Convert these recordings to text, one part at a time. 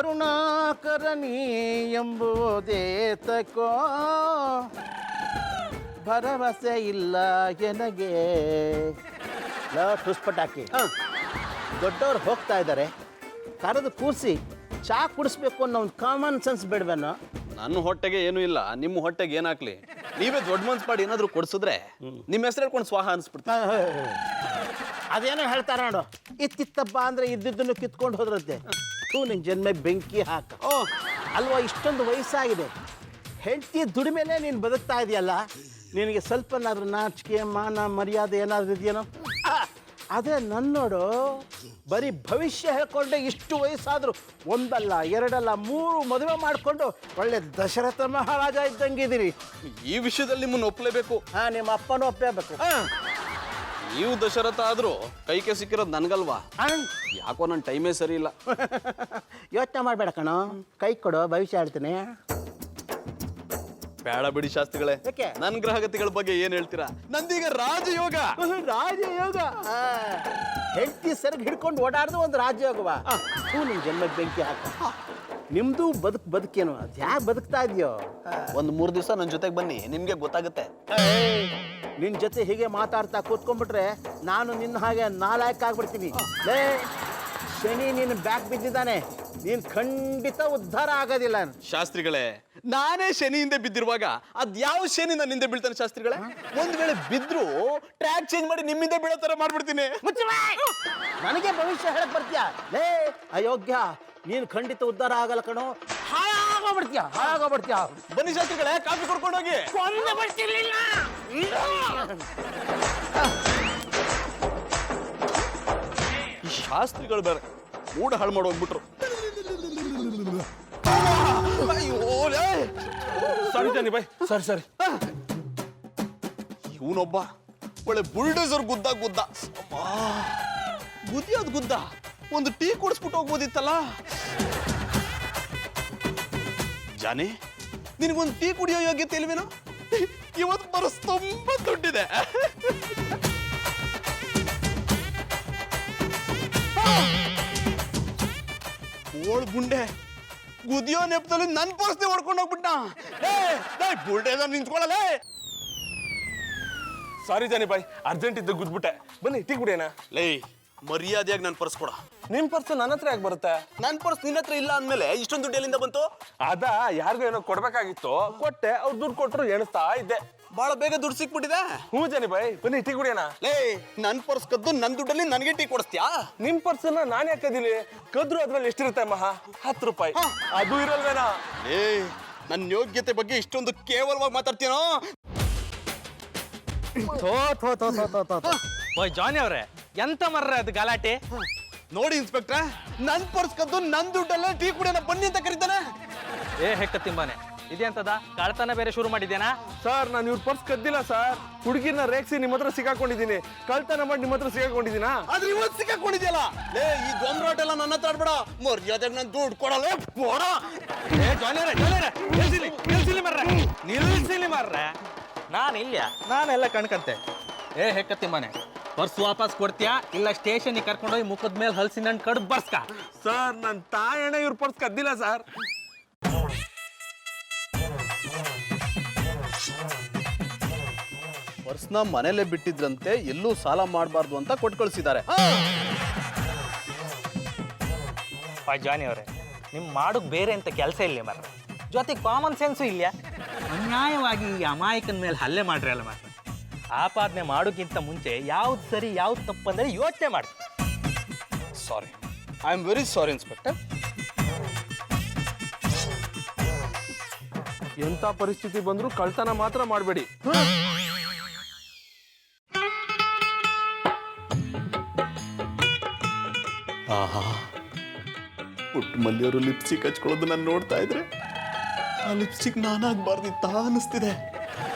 ಕರುಣಾಕರನಿ ಎಂಬುದೇ ತಕೋ ಭರವಸೆ ಇಲ್ಲ ಎನಗೆ ಪುಷ್ಪಟಾಕಿ ದೊಡ್ಡವ್ರು ಹೋಗ್ತಾ ಇದ್ದಾರೆ ಕರೆದು ಕೂರಿಸಿ ಚಾ ಕುಡಿಸ್ಬೇಕು ಅನ್ನೋ ಒಂದು ಕಾಮನ್ ಸೆನ್ಸ್ ಬೇಡವೇನೋ. ನನ್ನ ಹೊಟ್ಟೆಗೆ ಏನೂ ಇಲ್ಲ, ನಿಮ್ಮ ಹೊಟ್ಟೆಗೆ ಏನಾಗ್ಲಿ? ನೀವೇ ದೊಡ್ಡ ಮನ್ಸು ಮಾಡಿ ಏನಾದ್ರು ಕೊಡಿಸಿದ್ರೆ ನಿಮ್ಮ ಹೆಸರು ಹೇಳ್ಕೊಂಡು ಸ್ವಾಹ ಅನ್ಸ್ಬಿಡ್ತಾರೆ. ಅದೇನೋ ಹೇಳ್ತಾರ ನೋಡು, ಇತ್ತಿತ್ತಪ್ಪ ಅಂದ್ರೆ ಇದ್ದಿದ್ದನ್ನು ಕಿತ್ಕೊಂಡು ಹೋದ್ರಂತೆ. ನಿನ್ ಜನ್ಮ ಬೆಂಕಿ ಹಾಕ. ಅಲ್ವಾ, ಇಷ್ಟೊಂದು ವಯಸ್ಸಾಗಿದೆ, ಹೆಂಡತಿ ದುಡಿಮೇಲೆ ನೀನು ಬದುಕ್ತಾ ಇದೆಯಲ್ಲ, ನಿನಗೆ ಸ್ವಲ್ಪನಾದ್ರೂ ನಾಚಿಕೆ ಮಾನ ಮರ್ಯಾದೆ ಏನಾದ್ರು ಇದೆಯೇನೋ? ಅದೇ ನನ್ನೋಡು ಬರೀ ಭವಿಷ್ಯ ಹೇಳ್ಕೊಂಡೆ ಇಷ್ಟು ವಯಸ್ಸಾದ್ರು ಒಂದಲ್ಲ ಎರಡಲ್ಲ 3 ಮದುವೆ ಮಾಡಿಕೊಂಡು ಒಳ್ಳೆ ದಶರಥ ಮಹಾರಾಜ ಇದ್ದಂಗಿದ್ದೀರಿ. ಈ ವಿಷಯದಲ್ಲಿ ನಿಮ್ಮನ್ನು ಒಪ್ಪಲೇಬೇಕು. ನಿಮ್ಮ ಅಪ್ಪನೂ ಒಪ್ಪಲೇಬೇಕು. ನೀವು ದಶರಥ ಆದ್ರೂ ಕೈಗೆ ಸಿಕ್ಕಿರೋದು ನನ್ಗಲ್ವಾ? ಯಾಕೋ ನನ್ನ ಟೈಮೇ ಸರಿ ಇಲ್ಲ. ಯೋಚನೆ ಮಾಡಬೇಡ ಕಣೋ, ಕೈ ಕೊಡು, ಭವಿಷ್ಯ ಹೇಳ್ತೀನಿ. ಬೇಡ ಬಿಡಿ ಶಾಸ್ತ್ರಿಗಳೇ, ನನ್ನ ಗ್ರಹಗತಿಗಳ ಬಗ್ಗೆ ಏನ್ ಹೇಳ್ತೀರಾ? ನಂದೀಗ ರಾಜಯೋಗ. ರಾಜಯೋಗ ಹೆಂಡತಿ ಸೆರಗ್ ಹಿಡ್ಕೊಂಡು ಓಡಾಡ್ದು ಒಂದು ರಾಜಯೋಗವಾ? ನಿಮ್ ಜನ್ಮಕ್ಕೆ ಬೆಂಕಿ ಹಾಕ. ನಿಮ್ದು ಬದುಕೇನು, ಅದು ಯಾಕೆ ಬದುಕ್ತಾ ಇದೆಯೋ? ಒಂದು 3 ದಿವಸ ನನ್ನ ಜೊತೆಗೆ ಬನ್ನಿ, ನಿಮ್ಗೆ ಗೊತ್ತಾಗುತ್ತೆ. ನಿನ್ ಜೊತೆ ಹೀಗೆ ಮಾತಾಡ್ತಾ ಕೂತ್ಕೊಂಡ್ಬಿಟ್ರೆ ನಾನು ನಿನ್ನ ಹಾಗೆ ನಾಲಾಯಕ್ ಆಗ್ಬಿಡ್ತೀನಿ. ಶನಿ ನೀನು ಬ್ಯಾಕ್ ಬಿದ್ದಿದ್ದಾನೆ, ನೀನ್ ಖಂಡಿತ ಉದ್ಧಾರ ಆಗೋದಿಲ್ಲ. ಶಾಸ್ತ್ರಿಗಳೇ, ನಾನೇ ಶನಿಯಿಂದ ಬಿದ್ದಿರುವಾಗ ಅದ್ಯಾವ ಶನಿ ನನ್ನಿಂದ ಬೀಳ್ತಾನೆ ಶಾಸ್ತ್ರಿಗಳೇ? ಒಂದ್ ವೇಳೆ ಬಿದ್ರು ಟ್ರ್ಯಾಕ್ ಚೇಂಜ್ ಮಾಡಿ ನಿಮ್ಮಿಂದ ಬೀಳೋ ತರ ಮಾಡ್ಬಿಡ್ತೀನಿ. ನನಗೆ ಭವಿಷ್ಯ ಹೇಳಕ್ ಬರ್ತೀಯ? ಅಯೋಗ್ಯ, ನೀನು ಖಂಡಿತ ಉದ್ಧಾರ ಆಗಲ್ಲ ಕಣೋ, ಹಾಳಾಗೋಗ್ಬಿಡ್ತೀಯ. ಬನ್ನಿ ಶಾಸ್ತ್ರಿಗಳೇ, ಕಾಫಿ ಕೊಡ್ಕೊಂಡು ಹೋಗಿ. ಈ ಶಾಸ್ತ್ರಿಗಳು ಬೇರೆ ಮೂಡ ಹಾಳು ಮಾಡಿ ಹೋಗ್ಬಿಟ್ರು. ಸರಿ ಜಾನಿ ಬಾಯ್, ಸರಿ. ಇವನೊಬ್ಬ ಒಳ್ಳೆ ಬುಲ್ಡೋಸರ್ ಗುದ್ದ ಗುದ್ದಿಯೋದ್ ಗುದ್ದ. ಒಂದು ಟೀ ಕುಡಿಸ್ಬಿಟ್ಟು ಹೋಗ್ಬೋದಿತ್ತಲ್ಲ. ಜಾನಿ, ನಿನಗೊಂದು ಟೀ ಕುಡಿಯೋ ಯೋಗ್ಯತೆ ಇಲ್ವೇನೋ? ಇವತ್ತು ಬರೋಸ್ ತುಂಬಾ ದುಡ್ಡಿದೆ. ಓಳ್ ಗುಂಡೆ ಗುದಿಯೋ ನೆಪದಲ್ಲಿ ನನ್ನ ಪರ್ಸ್ನೆ ಹೊಡ್ಕೊಂಡು ಹೋಗ್ಬಿಟ್ಟ. ಬುಲ್ಡೇಸರ್ ನಿಂತ್ಕೊಳ್ಳಲೇ. ಸಾರಿ ಜಾನಿ ಬಾಯ್, ಅರ್ಜೆಂಟ್ ಇದ್ದ ಗುದ್ಬಿಟ್ಟೆ. ಬನ್ನಿ ಟೀ ಕುಡಿಯೋಣ. ಲೇ, ಮರ್ಯಾದೆಯಾಗಿ ನನ್ನ ಪರ್ಸ್ ಕೊಡ. ನಿಮ್ ಪರ್ಸ್ ನನ್ನ ಹತ್ರ ಯಾಕೆ ಬರುತ್ತೆ? ನನ್ನ ಪರ್ಸ್ ನಿನ್ನ ಹತ್ರ ಇಲ್ಲ ಅಂದ್ಮೇಲೆ ಇಷ್ಟೊಂದು ದುಡ್ಡು ಎಲ್ಲಿಂದ ಬಂತು? ಯಾರಿಗೂ ಏನೋ ಕೊಡ್ಬೇಕಾಗಿತ್ತು, ಕೊಟ್ಟೆ. ಅವ್ರು ದುಡ್ಡು ಕೊಟ್ಟರು ಎಣಿಸ್ತಾ ಇದ್ದೆ. ಬಹಳ ಬೇಗ ದುಡ್ಡು ಸಿಕ್ಬಿಟ್ಟಿದೆ. ಹ್ಞೂ ಜಾನಿ ಬಾಯ್, ಬನ್ನಿ ಟೀ ಕುಡಿಯೋಣ. ಲೇ, ನನ್ನ ಪರ್ಸ್ ಕದ್ದು ನನ್ನ ದುಡ್ಡಲ್ಲಿ ನನಗೆ ಟೀ ಕೊಡಿಸ್ತೀಯಾ? ನಿಮ್ ಪರ್ಸನ್ನ ನಾನು ಯಾಕೆ ಕದಿಲಿ? ಕದ್ರು ಅದ್ರಲ್ಲಿ ಎಷ್ಟಿರುತ್ತೆ ಮಹಾ? 10 ರೂಪಾಯಿ. ಅದು ಇರಲ್ವೇನಾ? ಏ, ನನ್ನ ಯೋಗ್ಯತೆ ಬಗ್ಗೆ ಇಷ್ಟೊಂದು ಕೇವಲವಾಗಿ ಮಾತಾಡ್ತೀನೋ? ಓಯ್ ಜಾನಿ ಅವ್ರೆ, ಎಂತ ಮರ್ರೆ ಅದು ಗಲಾಟೆ? ನೋಡಿ ಇನ್ಸ್ಪೆಕ್ಟ್ರೆ, ನನ್ನ ಪರ್ಸ್ ಕದ್ದು ನನ್ನ ದುಡ್ಡಲ್ಲೇ ಟೀ ಕುಡಿಯೋಣ ಬನ್ನಿ ಅಂತ ಕರೀತಾನೆ. ಏ ಹೆಕ್ಕ ತಿಂಬಾನೆ, ಇದೆಂತದ ಕಳ್ತನ ಬೇರೆ ಶುರು ಮಾಡಿದ್ದೇನಾ? ಸರ್, ನಾನು ಇವ್ರ ಪರ್ಸ್ ಕದ್ದಿಲ್ಲ ಸರ್. ಹುಡುಗಿನ ರೇಗ್ಸಿ ನಿಮ್ಮ ಹತ್ರ ಸಿಕ್ಕಾಕೊಂಡಿದ್ದೀನಿ. ಕಳ್ತನ ಮಾಡಿ ನಿಮ್ಮ ಹತ್ರ ಸಿಕ್ಕಾಕೊಂಡಿದ್ದೀನಾ? ಆದ್ರೆ ಇವತ್ತು ಸಿಕ್ಕಾಕೊಂಡಿದ್ಯಲ್ಲ. ಲೇ, ಈ ದೊಂಬರಾಟ ಎಲ್ಲ ನನ್ನ ಹತ್ರ ಆಡ್ಬೇಡ. ಮರ್ಯಾದೆಗೆ ನಾನು ದುಡ್ಡು ಕೊಡಲ್ಲ. ಏ ಜಾನಿ ಅವ್ರೆ, ನಿಲ್ಸಿಲಿ ಮರ್ರೆ. ನಾನೆಲ್ಲ ಕಣ್ಕಂತೆ. ಏ ಹೆಕ್ಕ ತಿಂಬಾನೆ, ಪರ್ಸ್ ವಾಪಸ್ ಕೊಡ್ತೀಯಾ ಇಲ್ಲ ಸ್ಟೇಷನ್ ಕರ್ಕೊಂಡೋಗಿ ಮುಖದ ಮೇಲೆ ಹಲ್ಸಿ ನನ್ ಕಡ್ ಬರ್ಸ್ಕ? ಸರ್, ನನ್ನ ತಾಯಣ್ಣ ಇವ್ರ ಪರ್ಸ್ ಕದ್ದಿಲ್ಲ ಸರ್. ಪರ್ಸ್ನ ಮನೇಲೆ ಬಿಟ್ಟಿದ್ರಂತೆ, ಎಲ್ಲೂ ಸಾಲ ಮಾಡಬಾರ್ದು ಅಂತ ಕೊಟ್ಟು ಕಳಿಸಿದ್ದಾರೆ. ಜಾನಿ ಅವರೇ, ನಿಮ್ ಮಾಡೋಕ್ ಬೇರೆ ಅಂತ ಕೆಲಸ ಇಲ್ಲ ಮರ್ರೆ, ಜೊತೆಗೆ ಕಾಮನ್ ಸೆನ್ಸು ಇಲ್ಲ. ಅನ್ಯಾಯವಾಗಿ ಈ ಅಮಾಯಕನ ಮೇಲೆ ಹಲ್ಲೆ ಮಾಡ್ರಿ ಅಲ್ಲ ಮಾತ್ರ. ಆಪಾದನೆ ಮಾಡೋಕ್ಕಿಂತ ಮುಂಚೆ ಯಾವ್ದು ಸರಿ ಯಾವ್ದು ತಪ್ಪು ಅಂದ್ರೆ ಯೋಚನೆ ಮಾಡಿ. Sorry, I am very sorry inspector. ಎಂತ ಪರಿಸ್ಥಿತಿ ಬಂದ್ರು ಕಳ್ತನ ಮಾತ್ರ ಮಾಡಬೇಡಿ. ಆಹಾ, ಪುಟ್ಟ ಮಲ್ಲಿಯವರು ಲಿಪ್ಸ್ಟಿಕ್ ಹಚ್ಕೊಳ್ಳೋದು ನಾನು ನೋಡ್ತಾ ಇದ್ರೆ ಆ ಲಿಪ್ಸ್ಟಿಕ್ ನಾನಾಗಬಾರ್ದಿತ್ತ ಅನಿಸ್ತಿದೆ.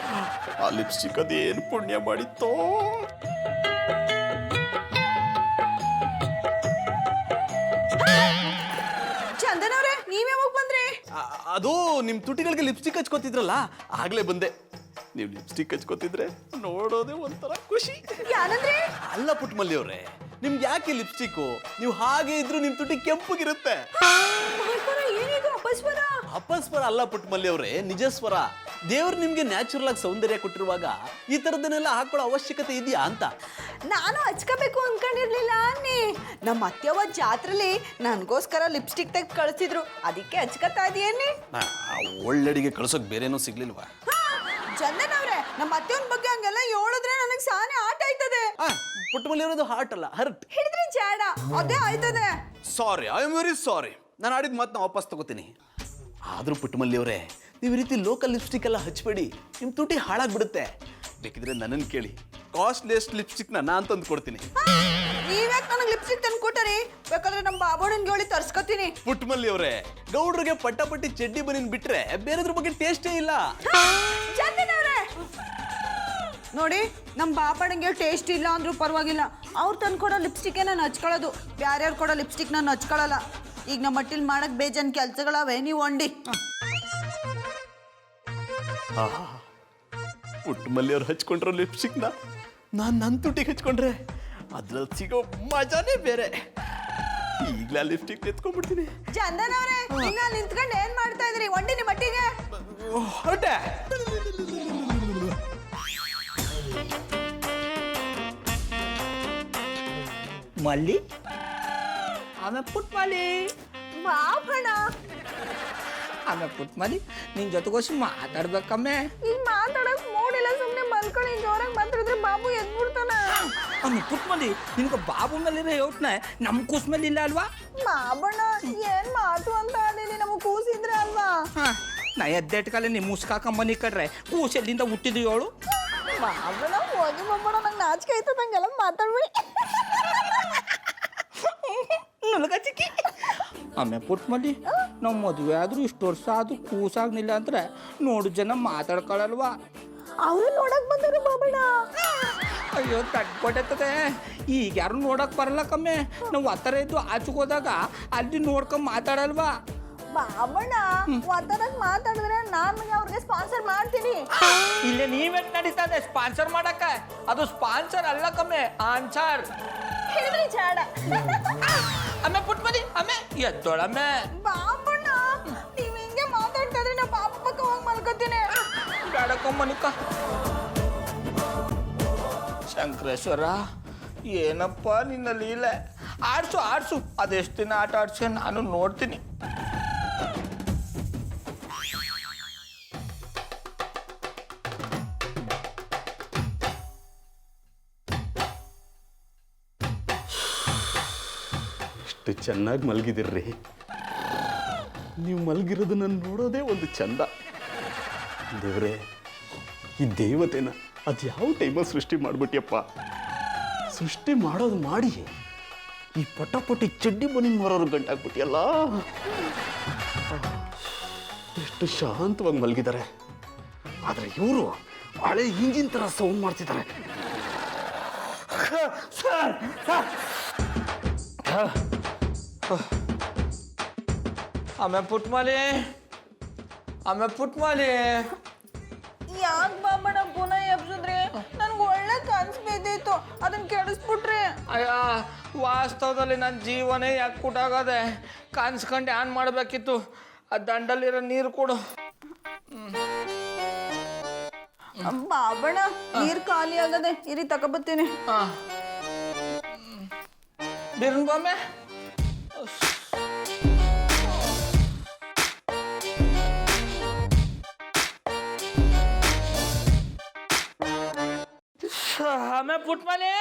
ಆ ಲಿಪ್ಸ್ಟಿಕ್ ಅದೇನು ಪುಣ್ಯ ಮಾಡಿತ್ತೋ. ಚಂದನ್ ಅವ್ರೆ, ನೀವ್ ಯಾವಾಗ ಬಂದ್ರಿ? ಅದು ನಿಮ್ ತುಟಿಗಳಿಗೆ ಲಿಪ್ಸ್ಟಿಕ್ ಹಚ್ಕೋತಿದ್ರಲ್ಲ, ಆಗ್ಲೇ ಬಂದೆ. ನೀವು ಲಿಪ್ಸ್ಟಿಕ್ ಹಚ್ಕೋತಿದ್ರೆ ನೋಡೋದೇ ಒಂಥರ ಖುಷಿ. ಯಾನಂದ್ರೆ? ಅಲ್ಲ ಪುಟ್ಟಮಲ್ಲಿ ಅವ್ರೆ, ನಿಮ್ಗೆ ಯಾಕೆ ಲಿಪ್ಸ್ಟಿಕ್? ನೀವು ಹಾಗೆ ಇದ್ರು ನಿಮ್ ತುಟಿ ಕೆಂಪಗಿರುತ್ತೆ. ಅಪಸ್ವರ. ಅಪಸ್ವರ ಅಲ್ಲ ಪುಟ್ಟಮಲ್ಲಿ ಅವರೇ, ನಿಜ ಸ್ವರ. ದೇವ್ರು ನಿಮ್ಗೆ ನ್ಯಾಚುರಲ್ ಆಗಿ ಸೌಂದರ್ಯ ಕೊಟ್ಟಿರುವಾಗ ಈ ತರದನ್ನೆಲ್ಲ ಹಾಕೊಳ್ಳೋ ಅವಶ್ಯಕತೆ ಇದೆಯಾ ಅಂತ. ನಾನು ಹಚ್ಕೋಬೇಕು ಅನ್ಕೊಂಡಿರ್ಲಿಲ್ಲ ಅನ್ನಿ. ನಮ್ಮ ಅತ್ತೆಯವ್ವ ಜಾತ್ರೆಲಿ ನನಗೋಸ್ಕರ ಲಿಪ್ಸ್ಟಿಕ್ ತೆಗೆದು ಕಳಿಸಿದ್ರು, ಅದಕ್ಕೆ ಹಚ್ಕೋತಾ ಇದೀಯನ್ನಿ. ಒಳ್ಳೆಡಿಗೆ ಕಳ್ಸೋಕ್ ಬೇರೇನೂ ಸಿಗ್ಲಿಲ್ವಾ? ಚಂದನ್ ಅವ್ರೆ, ನಮ್ಮ ಅತ್ತೆಯವ್ನ ಬಗ್ಗೆ ಹಂಗೆಲ್ಲ ಹೇಳಿದ್ರೆ ನನಗೆ ಸಾನೆ ಆಟ ಆಯ್ತದೆ. ಪುಟ್ಟಮಲ್ಲಿ ಅವರದು ಹಾರ್ಟ್ ಅಲ್ಲ, ಹರ್ಟ್. ಹಿಡಿದ್ರೆ ಜಾಡ ಅದೇ ಆಯ್ತದೆ. ಸಾರಿ, ಐ ಆಮ್ ವೆರಿ ಸಾರಿ. ನಾನು ಆಡಿದ ಮಾತನ್ನ ವಾಪಸ್ ತಗೋತೀನಿ. ಆದರೂ ಪುಟ್ಟಮಲ್ಲಿ ಅವರೇ, ನೀವು ಈ ರೀತಿ ಲೋಕಲ್ ಲಿಪ್ಸ್ಟಿಕ್ ಎಲ್ಲ ಹಚ್ಬೇಡಿ, ನಿಮ್ಮ ತುಟಿ ಹಾಳಾಗ್ಬಿಡುತ್ತೆ. ಬೇಕಿದ್ರೆ ನನ್ನನ್ನು ಕೇಳಿ, ಕಾಸ್ಟ್ಲಿಯಸ್ಟ್ ಲಿಪ್ಸ್ಟಿಕ್ನ ನಾನು ತಂದು ಕೊಡ್ತೀನಿ. ನೀವ್ಯಾಕೆ ನನಗೆ ಲಿಪ್ಸ್ಟಿಕ್ ತಂದು ಕೊಟ್ಟರಿ? ಬೇಕಾದ್ರೆ ನಮ್ಮ ಬಾಬೋಣನ್ಗೆ ಹೇಳಿ ತರ್ಸ್ಕೊತೀನಿ. ಪುಟ್ಟಮಲ್ಲಿ ಅವರೇ, ಗೌಡ್ರಿಗೆ ಪಟ್ಟಾಪಟ್ಟಿ ಚಡ್ಡಿ ಬನಿನ್ ಬಿಟ್ರೆ ಬೇರೆದ್ರ ಬಗ್ಗೆ ಟೇಸ್ಟೇ ಇಲ್ಲ. ಚಂದನ್ ಅವ್ರೆ ನೋಡಿ, ನಮ್ಮ ಬಾಬಣ್ಣಂಗೆ ಟೇಸ್ಟ್ ಇಲ್ಲ ಅಂದ್ರೂ ಪರವಾಗಿಲ್ಲ, ಅವ್ರು ತಂದು ಕೊಡೋ ಲಿಪ್ಸ್ಟಿಕ್ಕೇ ನಾನು ಹಚ್ಕೊಳ್ಳೋದು. ಬ್ಯಾರ್ಯಾರು ಕೊಡೋ ಲಿಪ್ಸ್ಟಿಕ್ ನಾನು ಹಚ್ಕೊಳ್ಳಲ್ಲ. ಈಗ ನಮ್ಮ ಮಟ್ಟಿಲ್ ಮಾಡಕ್ ಬೇಜಾನ್ ಕೆಲ್ಸಗಳವೆ, ನೀವು ಒಂಡಿ. ಪುಟ್ಟಮಲ್ಲಿ ಅವ್ರು ಹಚ್ಕೊಂಡ್ರೋ ಲಿಪ್ಸ್ಟಿಕ್ನ ನಾನು ನನ್ನ ತುಟಿಗೆ ಹಚ್ಕೊಂಡ್ರೆ ಅದ್ರಲ್ಲಿ ಸಿಗೋ ಮಜಾನೇ ಬೇರೆ. ಈಗಲೇ ಲಿಪ್ಸ್ಟಿಕ್ ಎತ್ಕೊಂಡ್ಬಿಡ್ತೀನಿ. ಚಂದನ್ ಅವ್ರೆ, ಇನ್ನ ನಿಂತ್ಕೊಂಡು ಏನ್ ಮಾಡ್ತಾ ಇದ್ರಿ? ಒಂಡಿ ನಿಮ್ಮ ಮಟ್ಟಿಗೆ ಹೊರಟೆ. ಮಲ್ಲಿ ಆಮೇಲೆ ಪುಟ್ ಮಲ್ಲಿ ಬಾಬಣ್ಣ ಆಮೇಲೆ ಪುಟ್ ಮಲ್ಲಿ ನಿನ್ ಜೊತೆಗೋಸಿ ಮಾತಾಡ್ಬೇಕಮ್ಮೆ. ಈಗ ಮಾತಾಡಕ್ ಮೂಡಿಲ್ಲ, ಸುಮ್ನೆ ಮಲ್ಕೊಂಡು ಜೋರಾಗಿ ಮಾತಾಡಿದ್ರೆ ಬಾಬು ಎದ್ಬಿಡ್ತಾನ. ಆಮೇಲೆ ಪುಟ್ ಮಲ್ಲಿ ನಿನ್ಗೆ ಬಾಬು ಮೇಲಿರೋ ಯೋಚನೆ ನಮ್ಮ ಕೂಸ್ ಮೇಲೆ ಇಲ್ಲ ಅಲ್ವಾ? ಬಾಬಣ್ಣ ಏನ್ ಮಾತು ಅಂತ ಆಡಿನಿ, ನಮಗ್ ಕೂಸಿದ್ರೆ ಅಲ್ವಾ? ಹಾ, ನಾ ಎದ್ದೆಟ್ಕಲೆ ನಿಮ್ಮ ಮುಸ್ಕಾಕೊಂಬನಿ ಕಡ್ರೆ ಕೂಸ್ ಎಲ್ಲಿಂದ ಹುಟ್ಟಿದ್ವಿ ಅವಳು. ಬಾಬಣ್ಣ ಹೋಗಿ ಬಾಬಣ್ಣ, ನಂಗೆ ನಾಚಿಕೆ ಆಯ್ತು, ನಂಗೆಲ್ಲ ಮಾತಾಡ್ಬೇಡಿ. ನಲ್ಗಚಿಕ್ಕಿ ಆಮೇಲೆ ಪುಟ್ ಮಲ್ಲಿ ನಾವು ಮದುವೆ ಆದ್ರೂ ಇಷ್ಟು ವರ್ಷ ಆದ್ರೂ ಕೂಸಾಗ್ನಿಲ್ಲ ಅಂದ್ರೆ ನೋಡು ಜನ ಮಾತಾಡ್ಕೊಳಲ್ವಾ? ಅವರು ನೋಡಕ್ ಬಂದರು ಬಾಬಣ್ಣ. ಅಯ್ಯೋ ತಡ್ಕೊಟ್ಟದೆ, ಈಗ ಯಾರು ನೋಡಕ್ ಬರಲ್ಲ ಕಮ್ಮೆ. ನಾವು ಆ ಥರ ಇದ್ದು ಆಚೆಗೆ ಹೋದಾಗ ಅಲ್ಲಿ ನೋಡ್ಕೊಂಡ್ ಮಾತಾಡಲ್ವಾ? ಬಾಬಣ್ಣ ಒತ್ತಡಕ್ ಮಾತಾಡಿದ್ರೆ ನಾನು ಅವ್ರಿಗೆ ಸ್ಪಾನ್ಸರ್ ಮಾಡ್ತೀನಿ. ಇಲ್ಲೇ ನೀವೇ ನಡೀತದೆ ಸ್ಪಾನ್ಸರ್ ಮಾಡಕ್ಕ? ಅದು ಸ್ಪಾನ್ಸರ್ ಅಲ್ಲ ಕಮ್ಮೆ, ಆನ್ಸರ್. ಹೇಳಿದ್ರಿ ಜಾಡ. ಅಮ್ಮೆ ಪುಟ್ ಮದಿ ಅಮ್ಮೆ ಎದ್ದೊಳಮ್ಮೆ. ಬಾಬಣ್ಣ ನೀವ್ ಹಿಂಗೆ ಮಾತಾಡ್ತಾ ಇದ್ರೆ ನಾ ಬಾಬು ಪಕ್ಕ ಹೋಗಿ ಮಲ್ಕೋತೀನಿ. ಬೇಡಕೊಂಬನಿಕ ಶಂಕರೇಶ್ವರ, ಏನಪ್ಪ ನಿನ್ನ ಲೀಲೆ. ಆಡ್ಸು ಆಡ್ಸು, ಅದೆಷ್ಟು ದಿನ ಆಟ ಆಡ್ಸಿ ನಾನು ನೋಡ್ತೀನಿ. ಎಷ್ಟು ಚೆನ್ನಾಗಿ ಮಲಗಿದಿರ್ರಿ. ನೀವು ಮಲಗಿರೋದನ್ನ ನೋಡೋದೇ ಒಂದು ಚಂದ. ದೇವ್ರೆ, ಈ ದೇವತೆನ ಅದು ಯಾವ ಟೈಮಲ್ಲಿ ಸೃಷ್ಟಿ ಮಾಡ್ಬಿಟ್ಟಿಯಪ್ಪ. ಸೃಷ್ಟಿ ಮಾಡೋದು ಮಾಡಿ ಈ ಪಟಾಪಟಿ ಚಡ್ಡಿ ಬನಿನ್ ಮಾರೋರು ಗಂಟಾಗ್ಬಿಟ್ಟಿಯಲ್ಲ. ಎಷ್ಟು ಶಾಂತವಾಗಿ ಮಲಗಿದ್ದಾರೆ. ಆದರೆ ಇವರು ಹಳೆ ಇಂಜಿನ್ ಥರ ಸೌಂಡ್ ಮಾಡ್ತಿದ್ದಾರೆ. ಆಮೇಲೆ ಪುಟ್ ಮಾಲಿ ಆಮೇಲೆ ಪುಟ್ ಮಾಲಿ ಯಾಕೆ ಬಾಬಣ್ಣ ಪುನಃ ಎಬ್ಸಿದ್ರಿ? ನನ್ಗೆ ಒಳ್ಳೆ ಕನ್ಸು ಬಿದ್ದಿತ್ತು, ಅದನ್ನ ಕೆಡಿಸ್ಬಿಟ್ರಿ. ಅಯ್ಯ, ವಾಸ್ತವದಲ್ಲಿ ನನ್ನ ಜೀವನೇ ಯಾಕೆ ಕುಟಾಗದೆ. ಕನ್ಸ್ಕೊಂಡು ಆನ್ ಮಾಡಬೇಕಿತ್ತು. ಆ ದಂಡಲ್ಲಿರೋ ನೀರು ಕೊಡು. ಬಾಬಣ್ಣ ನೀರು ಖಾಲಿ ಆಗದೆ, ಇರಿ ತಗೊಬತ್ತೀನಿ. ಬಿರ್ನ್ ಬಾಮೆ ಆಮೇಲೆ ಪುಟ್ ಮಾಲಿ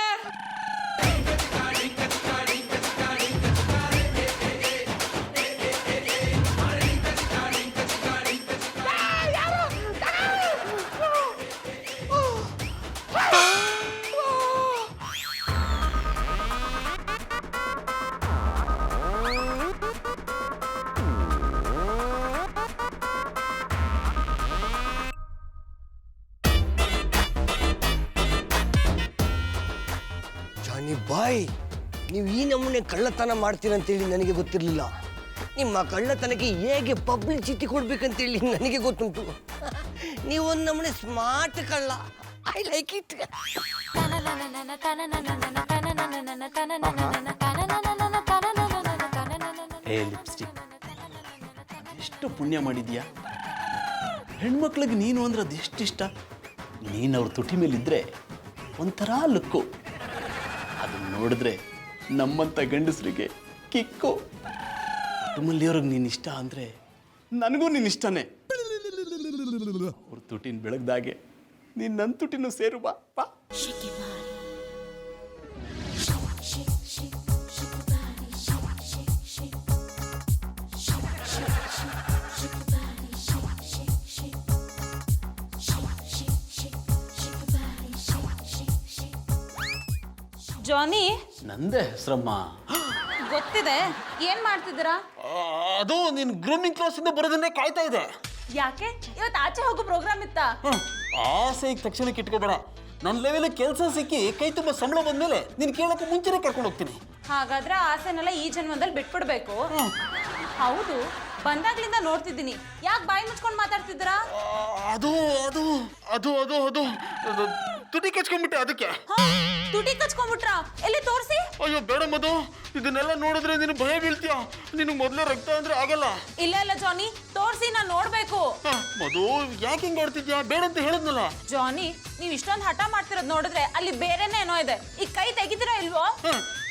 ಬಾಯ್, ನೀವು ಈ ನಮೂನೆ ಕಳ್ಳತನ ಮಾಡ್ತೀರಂತೇಳಿ ನನಗೆ ಗೊತ್ತಿರಲಿಲ್ಲ. ನಿಮ್ಮ ಕಳ್ಳತನಕ್ಕೆ ಹೇಗೆ ಪಬ್ಲಿಸಿಟಿ ಕೊಡ್ಬೇಕಂತೇಳಿ ನನಗೆ ಗೊತ್ತುಂಟು. ನೀವೊಂದು ನಮೂನೆ ಸ್ಮಾರ್ಟ್ ಕಳ್ಳ. I like it. ಏ ಲಿಪ್ಸ್ಟಿಕ್, ಎಷ್ಟು ಪುಣ್ಯ ಮಾಡಿದ್ಯಾ? ಹೆಣ್ಮಕ್ಳಿಗೆ ನೀನು ಅಂದ್ರೆ ಅದು ಎಷ್ಟಿಷ್ಟ. ನೀನು ಅವ್ರ ತುಟಿ ಮೇಲಿದ್ದರೆ ಒಂಥರ ಲುಕ್ಕು. ಅದನ್ನ ನೋಡಿದ್ರೆ ನಮ್ಮಂಥ ಗಂಡಸರಿಗೆ ಕಿಕ್ಕು. ಕುಟುಂಬಲ್ಲಿಯವ್ರಿಗೆ ನೀನು ಇಷ್ಟ ಅಂದರೆ ನನಗೂ ನೀನು ಇಷ್ಟನೇ. ಅವ್ರ ತುಟಿನ ಬೆಳಗ್ದಾಗೆ ನೀನು ನನ್ನ ತುಟಿನೂ ಸೇರು ಬಾ ಬಾ. ಜಾನಿ, ನಂದೇ ಹೆಸ್ರಮ್ಮ. ಗೊತ್ತಿದೆ. ಏನ್ ಮಾಡ್ತಿದ್ದೀರಾ? ಅದು ನಿನ್ನ ಗ್ರೂಮಿಂಗ್ ಕ್ಲಾಸಿಂದ ಬರೋದನ್ನೇ ಕಾಯ್ತಾ ಇದೆ. ಯಾಕೆ ಇವತ್ತು ಆಚೆ ಹೋಗೋ ಪ್ರೋಗ್ರಾಮ್ ಇತ್ತಾ? ಆಸೆ ಈಗ ತಕ್ಷಣಕ್ಕೆ ಇಟ್ಕೋಬೇಡ. ನನ್ನ ಲೆವೆಲ್ ಕೆಲಸ ಸಿಕ್ಕಿ ಕೈ ತುಂಬ ಸಂಬಳ ಬಂದ್ಮೇಲೆ ನೀನು ಕೇಳೋಕೆ ಮುಂಚೆನೇ ಕರ್ಕೊಂಡು ಹೋಗ್ತೀನಿ. ಹಾಗಾದ್ರೆ ಆಸೆನೆಲ್ಲ ಈ ಜನ್ಮದಲ್ಲಿ ಬಿಟ್ಬಿಡ್ಬೇಕು. ಹೌದು, ಬಂದಾಗ್ಲಿಂದ ನೋಡ್ತಿದ್ದೀನಿ. ಯಾಕೆ ಬಾಯಿ ಮುಚ್ಕೊಂಡು ಮಾತಾಡ್ತಿದ್ದೀರಾ? ಅದು ಅದು ಅದು ಅದು ಅದು ಅದು ತುಟಿ ಕಚ್ಕೊಂಡ್ಬಿಟ್ಟೆ ಅದಕ್ಕೆ. ತುಟಿ ಕಚ್ಕೊಂಡ್ಬಿಟ್ರಾ? ಎಲ್ಲಿ ತೋರಿಸಿ. ಅಯ್ಯೋ ಬೇಡ ಮಧು, ಇದನ್ನೆಲ್ಲ ನೋಡಿದ್ರೆ ನೀನು ಭಯ ಬೀಳ್ತೀಯ. ನಿನಗೆ ಮೊದಲೇ ರಕ್ತ ಅಂದ್ರೆ ಆಗಲ್ಲ. ಇಲ್ಲ ಇಲ್ಲ ಜಾನಿ, ತೋರಿಸಿ, ನಾನು ನೋಡ್ಬೇಕು. ಮಧು ಯಾಕೆ ಹಿಂಗೆ ಆಡ್ತಿದ್ಯಾ? ಬೇಡ ಅಂತ ಹೇಳಿದ್ನಲ್ಲ. ಜಾನಿ, ನೀವು ಇಷ್ಟೊಂದು ಹಠ ಮಾಡ್ತಿರೋದು ನೋಡಿದ್ರೆ ಅಲ್ಲಿ ಬೇರೆನೇ ಏನೋ ಇದೆ. ಈ ಕೈ ತೆಗಿತೀರಾ ಇಲ್ವೋ?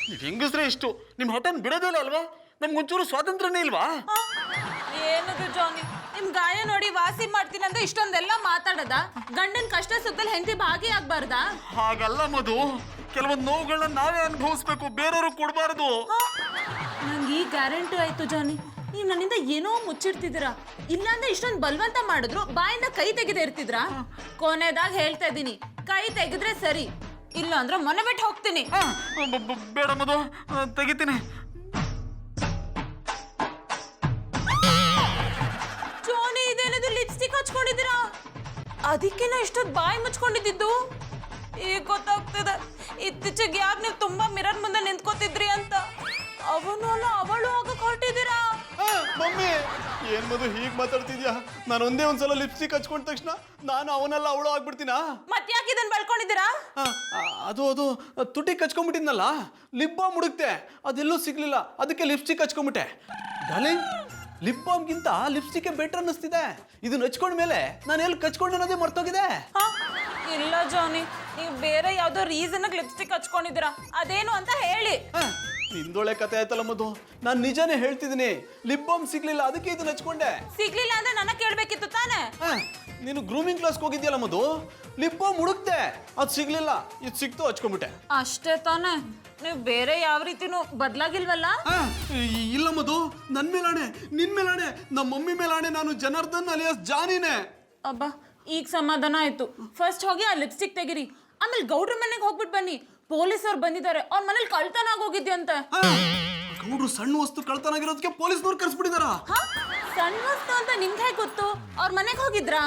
ನೀವು ಹೆಂಗಸ್ರೆ ಇಷ್ಟು ನಿಮ್ಮ ಹಠನ ಬಿಡೋದಿಲ್ಲ ಅಲ್ವಾ? ನಮ್ಗೊಂಚೂರು ಸ್ವಾತಂತ್ರ್ಯನೇ ಇಲ್ವಾ? ಏನದು ಜಾನಿ, ನಿಮ್ ಗಾಯ ನೋಡಿ ವಾಸಿ ಮಾಡ್ತೀನಿ ಅಂತ ಇಷ್ಟೊಂದೆಲ್ಲ ಮಾತಾಡದ? ಗಂಡನ ಕಷ್ಟ ಸುತ್ತಲ್ಲಿ ಹೆಂಡತಿ ಭಾಗಿಯಾಗಬಾರ್ದಾ? ಹಾಗಲ್ಲ ಮಧು, ಕೆಲವೊಂದು ನೋವುಗಳನ್ನ ನಾವೇ ಅನುಭವಿಸ್ಬೇಕು, ಬೇರೆಯವ್ರಿಗೆ ಕೊಡಬಾರ್ದು. ನಂಗೆ ಈ ಗ್ಯಾರಂಟಿ ಆಯ್ತು ಜಾನಿ, ನೀವು ನನ್ನಿಂದ ಏನೋ ಮುಚ್ಚಿಡ್ತಿದ್ದೀರಾ. ಇಲ್ಲಾಂದ್ರೆ ಇಷ್ಟೊಂದು ಬಲವಂತ ಮಾಡಿದ್ರು ಬಾಯಿಂದ ಕೈ ತೆಗೆದೇ ಇರ್ತಿದ್ರಾ? ಕೊನೆದಾಗ ಹೇಳ್ತಾ ಇದ್ದೀನಿ, ಕೈ ತೆಗೆದ್ರೆ ಸರಿ, ಇಲ್ಲ ಅಂದ್ರೆ ಮನೆ ಬಿಟ್ಟು ಹೋಗ್ತೀನಿ. ಬೇಡ ಮಧು, ತೆಗಿತೀನಿ. ಜಾನಿ, ಇದೇನದು ಲಿಪ್ಸ್ಟಿಕ್ ಹಚ್ಕೊಂಡಿದ್ದೀರಾ? ಅದಕ್ಕೆನ ಇಷ್ಟೊಂದು ಬಾಯಿ ಮುಚ್ಕೊಂಡಿದ್ದು? ಈಗ ಗೊತ್ತಾಗ್ತದೆ ಇತ್ತೀಚೆಗೆ ಯಾಕೆ ನೀವು ತುಂಬಾ ಮಿರರ್ ಮುಂದೆ ನಿಂತ್ಕೋತಿದ್ರಿ ಅಂತ. ಅವನು ಅಲ್ಲ ಅವಳು ಆಗಕ್ಕೆ ಹೊರಟಿದ್ದೀರಾ? ಮಮ್ಮಿ, ಏನ್ ಮಧು ಹೀಗೆ ಮಾತಾಡ್ತಿದ್ಯಾ? ನಾನು ಒಂದೇ ಒಂದ್ಸಲ ಲಿಪ್ಸ್ಟಿಕ್ ಹಚ್ಕೊಂಡ ತಕ್ಷಣ ನಾನು ಅವನೆಲ್ಲ ಅವಳು ಆಗ್ಬಿಡ್ತೀನಾ? ಮತ್ತೆ ಯಾಕೆ ಇದನ್ನ ಬೆಳ್ಕೊಂಡಿದ್ದೀರಾ? ಅದು ಅದು ತುಟಿ ಕಚ್ಕೊಂಡ್ಬಿಟ್ಟಿದ್ನಲ್ಲ, ಲಿಪ್ ಬಾಮ್ ಹುಡುಕ್ತೆ, ಅದೆಲ್ಲೂ ಸಿಗ್ಲಿಲ್ಲ, ಅದಕ್ಕೆ ಲಿಪ್ಸ್ಟಿಕ್ ಹಚ್ಕೊಂಡ್ಬಿಟ್ಟೆ. ಡಾರ್ಲಿಂಗ್, ಲಿಪ್ ಬಾಮ್ಗಿಂತ ಲಿಪ್ಸ್ಟಿಕ್ ಬೆಟರ್ ಅನ್ನಿಸ್ತಿದೆ. ಇದನ್ನ ಹಚ್ಕೊಂಡ್ಮೇಲೆ ನಾನು ಎಲ್ಲಿ ಕಚ್ಕೊಂಡು ಅನ್ನೋದೇ ಮರ್ತೋಗಿದೆ. ಇಲ್ಲ ಜಾನಿ, ನೀವು ಬೇರೆ ಯಾವ್ದೋ ರೀಸನ್ ಲಿಪ್ಸ್ಟಿಕ್ ಹಚ್ಕೊಂಡಿದ್ದೀರಾ, ಅದೇನು ಅಂತ ಹೇಳಿ. ನಿಂದೊಳೆ ಕತೆ ಆಯ್ತಲ್ಲ ಮಧು, ನಾನು ನಿಜಾನೇ ಹೇಳ್ತಿದ್ದೀನಿ. ಲಿಪ್ ಬಾಮ್ ಸಿಗ್ಲಿಲ್ಲ, ಅದಕ್ಕೆ ಇದನ್ನ ಹಚ್ಕೊಂಡೆ. ಸಿಗ್ಲಿಲ್ಲ ಅಂದ್ರೆ ನನ್ನ ಕೇಳ್ಬೇಕಿತ್ತು ತಾನೆ. ನೀನು ಗ್ರೂಮಿಂಗ್ ಕ್ಲಾಸ್ಗೆ ಹೋಗಿದ್ಯಲ್ಲ ಮಧು, ಲಿಪ್ ಬಾಮ್ ಹುಡುಕ್ತೆ, ಅದು ಸಿಗ್ಲಿಲ್ಲ, ಇದು ಸಿಕ್ತು, ಹಚ್ಕೊಂಡ್ಬಿಟ್ಟೆ. ಅಷ್ಟೇ ತಾನೆ, ನೀವು ಬೇರೆ ಯಾವ ರೀತಿನೂ ಬದಲಾಗಿಲ್ವಲ್ಲ? ಇಲ್ಲ ಮಧು, ನನ್ ಮೇಲಾಣೆ, ನಿನ್ ಮೇಲಾಣೆ, ನಮ್ಮ ಮಮ್ಮಿ ಮೇಲಾಣೆ, ನಾನು ಜನಾರ್ದನ್ ಅಲಿಯಾಸ್ ಜಾನಿನೇ. ಅಬ್ಬಾ, ಈಗ ಸಮಾಧಾನ ಆಯ್ತು. ಫಸ್ಟ್ ಹೋಗಿ ಆ ಲಿಪ್ಸ್ಟಿಕ್ ತೆಗಿರಿ, ಆಮೇಲೆ ಗೌಡ್ರ ಮನೆಗೆ ಹೋಗ್ಬಿಟ್ಟು ಬನ್ನಿ. ಪೊಲೀಸವ್ರು ಬಂದಿದ್ದಾರೆ, ಅವ್ರ ಮನೇಲಿ ಕಳ್ತನ ಆಗೋಗಿದ್ಯಂತೆ. ಗೌಡ್ರು ಸಣ್ಣ ವಸ್ತು ಕಳ್ತನ ಆಗಿರೋದಕ್ಕೆ ಪೊಲೀಸ್ನವ್ರು ಕರ್ಸ್ಬಿಟ್ಟಿದಾರ. ಸಣ್ಣ ವಸ್ತು ಅಂತ ನಿಮ್ಗೆ ಹೇಗೆ ಗೊತ್ತು? ಅವ್ರ ಮನೆಗೆ ಹೋಗಿದ್ರಾ?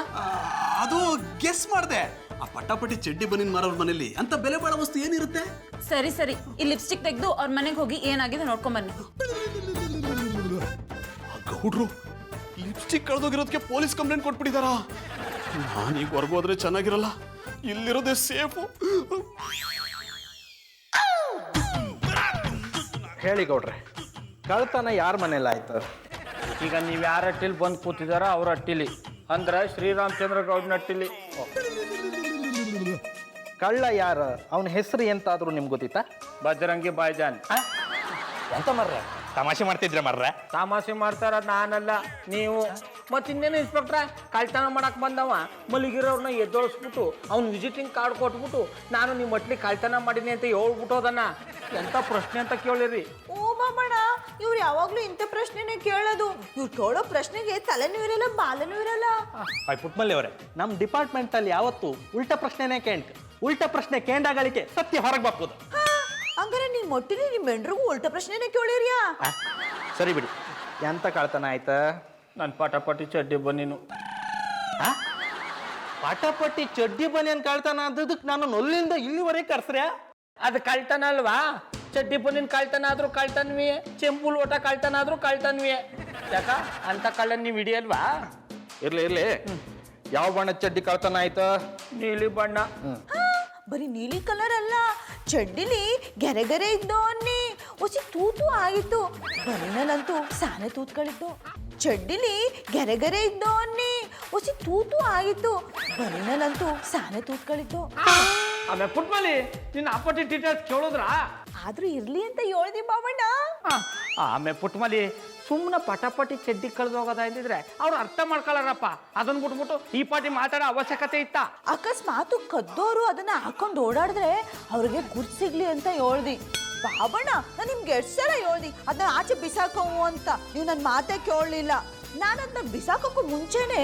ಅದು ಗೆಸ್ ಮಾಡ್ದೆ. ಆ ಪಟಾಪಟಿ ಚಡ್ಡಿ ಬನ್ನಿನ ಮಾರೋರ್ ಮನೇಲಿ ಅಂತ ಬೆಲೆ ಬಾಳೋ ವಸ್ತು ಏನಿರುತ್ತೆ? ಸರಿ ಸರಿ, ಈ ಲಿಪ್ಸ್ಟಿಕ್ ತೆಗೆದು ಅವ್ರ ಮನೆಗೆ ಹೋಗಿ ಏನಾಗಿದೆ ನೋಡ್ಕೊಂಡ್ ಬನ್ನಿ. ಗೌಡ್ರು ಲಿಪ್ಸ್ಟಿಕ್ ಕಳೆದೋಗಿರೋದಕ್ಕೆ ಪೊಲೀಸ್ ಕಂಪ್ಲೇಂಟ್ ಕೊಟ್ಬಿಟ್ಟಿದಾರ. ನಾನೀಗ ಹೊರಗೋದ್ರೆ ಚೆನ್ನಾಗಿರಲ್ಲ, ಇಲ್ಲಿರೋದೇ ಸೇಫು. ಹೇಳಿ ಗೌಡ್ರೆ, ಕಳ್ತನ ಯಾರ ಮನೇಲಿ ಆಯ್ತು? ಈಗ ನೀವು ಯಾರ ಹಟ್ಟಿಲಿ ಬಂದು ಕೂತಿದಾರ ಅವ್ರ ಹಟ್ಟಿಲಿ, ಅಂದ್ರೆ ಶ್ರೀರಾಮಚಂದ್ರ ಗೌಡ್ನ ಹಟ್ಟಿಲಿ. ಕಳ್ಳ ಯಾರು? ಅವನ ಹೆಸರು ಎಂತಾದ್ರೂ ನಿಮ್ಗೆ ಗೊತ್ತಿತ್ತಾ? ಬಜರಂಗಿ ಬಾಯ್ಜಾನ್. ಎಂತ ಮರ್ರೆ, ತಮಾಷೆ ಮಾಡ್ತಿದ್ರೆ ಮರ್ರೆ? ತಮಾಷೆ ಮಾಡ್ತಾರ ನಾನಲ್ಲ, ನೀವು. ಮತ್ತೆ ಇನ್ನೇನು ಇನ್ಸ್ಪೆಕ್ಟ್ರ, ಕಳ್ತನ ಮಾಡಕ್ ಬಂದವ ಮಲಗಿರೋರ್ನ ಎದ್ದೊಳಿಸ್ಬಿಟ್ಟು ಅವ್ನು ವಿಸಿಟಿಂಗ್ ಕಾರ್ಡ್ ಕೊಟ್ಬಿಟ್ಟು ನಾನು ನಿಮ್ಮ ಮಟ್ಲಿ ಕಳ್ತನ ಮಾಡೀನಿ ಅಂತ ಹೇಳ್ಬಿಟ್ಟು ಹೋದನ್ನ. ಎಂತ ಪ್ರಶ್ನೆ ಅಂತ ಕೇಳಿರಿ? ಓ ಬಾಬಣ್ಣ, ಇವ್ರು ಯಾವಾಗ್ಲೂ ಇಂಥ ಪ್ರಶ್ನೆನೇ ಕೇಳೋದು. ಇವ್ರು ಕೇಳೋ ಪ್ರಶ್ನೆಗೆ ತಲೆನೂ ಇರಲ್ಲ, ಬಾಲನೂ ಇರಲ್ಲ. ಪುಟ್ಮಲ್ಲಿ ಅವರೇ, ನಮ್ಮ ಡಿಪಾರ್ಟ್ಮೆಂಟಲ್ಲಿ ಯಾವತ್ತು ಉಲ್ಟಾ ಪ್ರಶ್ನೆನೇ ಕೇಂಟ್. ಉಲ್ಟಾ ಪ್ರಶ್ನೆ ಕೇಂಡಾಗಳಿಕೆ ಸತ್ಯ ಹೊರಗೆ ಬಾಕೋದು. ಹಂಗಾರೆ ನಿಮ್ಮ ಒಟ್ಟಿಗೆ ನಿಮ್ಮ ಹೆಂಡ್ರಿಗೂ ಉಲ್ಟಾ ಪ್ರಶ್ನೆನೇ ಕೇಳಿರ್ಯಾ? ಸರಿ ಬಿಡಿ, ಎಂತ ಕಳ್ತನ ಆಯ್ತಾ? ನನ್ನ ಪಟಾಪಟಿ ಚಡ್ಡಿ ಬನ್ನಿನು. ಪಟಾಪಟ್ಟಿ ಚಡ್ಡಿ ಬನಿಯನ್ ಕಳ್ತನ ಅಂದದಕ್ಕೆ ನಾನು ನೊಲ್ಲಿಂದ ಇಲ್ಲಿವರೆಗೆ ಕರ್ಸ್ರ್ಯಾ? ಅದು ಕಳ್ತನ ಅಲ್ವಾ? ಚಡ್ಡಿ ಬನ್ನಿನ ಕಳ್ತನ ಆದ್ರೂ ಕಳ್ತನ್ವಿ, ಚೆಂಪು ಲೋಟ ಕಳ್ತನ ಆದ್ರೂ ಕಳ್ತನ್ವಿ. ಯಾಕ ಅಂತ ಕಳ್ಳನ್ ನೀವು ಹಿಡಿಯಲ್ವಾ? ಇರ್ಲಿ ಇರ್ಲಿ, ಯಾವ ಬಣ್ಣದ ಚಡ್ಡಿ ಕಳ್ತನ ಆಯ್ತಾ? ನೀಲಿ ಬಣ್ಣ. ಬರೀ ನೀಲಿ ಕಲರ್ ಅಲ್ಲ, ಚಡ್ಡಿಲಿ ಗೆರೆ ಗೆರೆ ಇದ್ದು ಅನ್ನಿ, ಒಸಿ ತೂತು ಆಗಿತ್ತು. ಬರೀನಲ್ಲಂತೂ ಸಾನೆ ತೂತ್ಗಳಿದ್ದು. ಚಡ್ಡಿಲಿ ಗೆರೆ ಇದ್ದು ಅನ್ನಿ ಒಸಿ ತೂತು ಆಗಿತ್ತು ಬರೀನಲ್ಲಂತೂ ಸಾನೆ ತೂತ್ಗಳಿದ್ದು ಆಮೇಲೆ ಪುಟ್ಮಲಿ ನಿನ್ನ ಅಪ್ಪಟಿ ಡೀಟೇಲ್ಸ್ ಕೇಳಿದ್ರಾ ಆದ್ರೂ ಇರ್ಲಿ ಅಂತ ಹೇಳ್ದಿ ಬಾಬಣ್ಣ ಆಮೇಲೆ ಪುಟ್ಮಲಿ ಸುಮ್ಮನೆ ಪಟಾಪಟಿ ಚಡ್ಡಿ ಕಳೆದೋಗೋದ ಅಂದಿದ್ರೆ ಅವ್ರು ಅರ್ಥ ಮಾಡ್ಕೊಳ್ಳಾರಪ್ಪ ಅದನ್ನ ಬಿಟ್ಬಿಟ್ಟು ಈ ಪಾಟಿ ಮಾತಾಡೋ ಅವಶ್ಯಕತೆ ಇತ್ತ ಅಕಸ್ಮಾತ್ ಕದ್ದೋರು ಅದನ್ನ ಹಾಕೊಂಡು ಓಡಾಡಿದ್ರೆ ಅವ್ರಿಗೆ ಗುರ್ತು ಸಿಗ್ಲಿ ಅಂತ ಹೇಳ್ದಿ ಬಾಬಣ್ಣ ನಾನು ನಿಮ್ಗೆ ಎಷ್ಟು ಸಲ ಹೇಳ್ದಿ ಅದನ್ನ ಆಚೆ ಬಿಸಾಕವು ಅಂತ ನೀವು ನನ್ನ ಮಾತೇ ಕೇಳಲಿಲ್ಲ ನಾನು ಅದನ್ನ ಬಿಸಾಕಕ್ಕೂ ಮುಂಚೆನೆ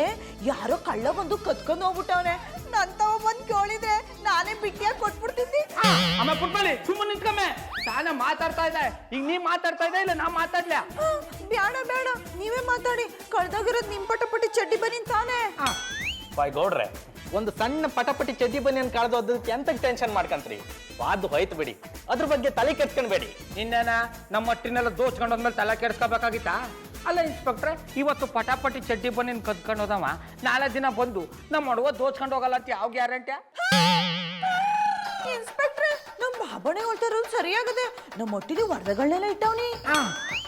ಯಾರೋ ಕಳ್ಳ ಬಂದು ಕದ್ಕೊಂಡು ಹೋಗ್ಬಿಟ್ಟವನೆ ನನ್ ತವ ಬಂದು ಕೇಳಿದ್ರೆ ನಾನೇ ಬಿಟ್ಟಿಯಾಗಿ ಕೊಟ್ಬಿಡ್ತಿದ್ದಿ ಆಮೇಲೆ ಪುಟ್ಮಲಿ ಸುಮ್ಮನೆ ನಿಂತ್ಕಮ್ಮೆ ತಾನೇ ಮಾತಾಡ್ತಾ ಇದ್ದೆ ಈಗ ನೀ ಮಾತಾಡ್ತಾ ಇದ್ದೆ ಇಲ್ಲ ನಾ ಮಾತಾಡ್ಲ್ಯಾ ಬೇಡ ಬೇಡ ನೀವೇ ಮಾತಾಡಿ ಕಳ್ದೋಗಿರೋದು ನಿಮ್ ಪಟಪಟಿ ಚಡ್ಡಿ ಬನ್ನಿ ತಾನೇ ಬಾಯ್ ಗೌಡ್ರೆ ಒಂದು ಸಣ್ಣ ಪಟಪಟಿ ಚಡ್ಡಿ ಬನ್ನಿಯನ್ನು ಕಳೆದೋದಕ್ಕೆ ಎಂತಕ್ಕೆ ಟೆನ್ಷನ್ ಮಾಡ್ಕಂತ್ರಿ ವಾದು ಹೋಯ್ತು ಬಿಡಿ ಅದ್ರ ಬಗ್ಗೆ ತಲೆ ಕೆಡ್ಸ್ಕೊಂಡ್ಬೇಡಿ ಇನ್ನೇನ ನಮ್ಮ ಮಟ್ಟಿನೆಲ್ಲ ದೋಚ್ಕೊಂಡು ಹೋದ್ಮೇಲೆ ತಲೆ ಕೆಡ್ಸ್ಕೋಬೇಕಾಗಿತ್ತಾ ಅಲ್ಲ ಇನ್ಸ್ಪೆಕ್ಟ್ರೆ ಇವತ್ತು ಪಟಾಪಟಿ ಚಡ್ಡಿ ಬನ್ನಿನ ಕದ್ಕೊಂಡು ಹೋದವ ನಾಳೆ ದಿನ ಬಂದು ನಮ್ಮ ಹುಡುಗ ದೋಚ್ಕೊಂಡು ಹೋಗಲ್ಲ ಅಂತ ಯಾವ ಗ್ಯಾರಂಟಿ ಇನ್ಸ್ಪೆಕ್ಟ್ರೆ ನಮ್ ಬಾಬಣ್ಣ ಹೇಳ್ತಾರೋದು ಸರಿಯಾಗದೆ ನಮ್ಮ ಒಟ್ಟಿಗೆ ವರದಗಳನ್ನೆಲ್ಲ ಇಟ್ಟವ್ನಿ